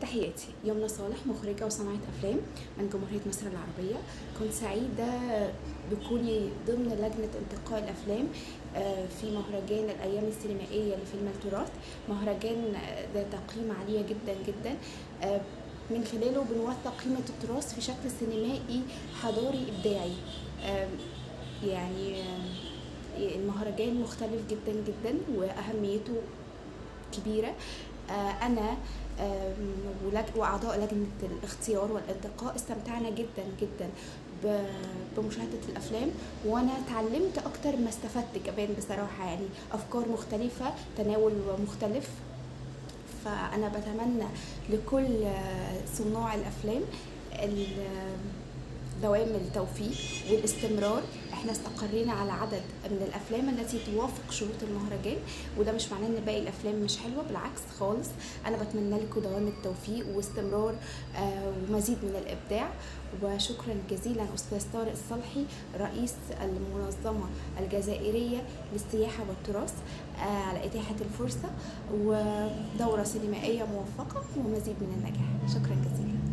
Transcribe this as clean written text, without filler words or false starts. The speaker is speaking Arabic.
تحياتي. يمنى صالح، مخرجة وصناعة أفلام من جمهورية مصر العربية. كنت سعيدة بكوني ضمن لجنة انتقاء الأفلام في مهرجان الأيام السينمائية لفيلم التراث، مهرجان ذات قيمة عالية جدا جدا. من خلاله بنوثق قيمة التراث في شكل سينمائي حضاري إبداعي. يعني المهرجان مختلف جدا جدا وأهميته كبيرة. أنا وأعضاء لجنة الاختيار والانتقاء استمتعنا جدا جدا بمشاهدة الأفلام، وأنا اتعلمت أكتر ما استفدت كمان بصراحة. يعني أفكار مختلفة، تناول مختلف. فأنا بتمنى لكل صناع الأفلام دوام التوفيق والاستمرار. احنا استقرينا على عدد من الافلام التي توافق شروط المهرجان، وده مش معناه ان باقي الافلام مش حلوه، بالعكس خالص. انا بتمنى لكم دوام التوفيق واستمرار ومزيد من الابداع. وشكرا جزيلا استاذ طارق الصالحي، رئيس المنظمه الجزائريه للسياحه والتراث، على اتاحه الفرصه ودوره سينمائيه موفقه ومزيد من النجاح. شكرا جزيلا.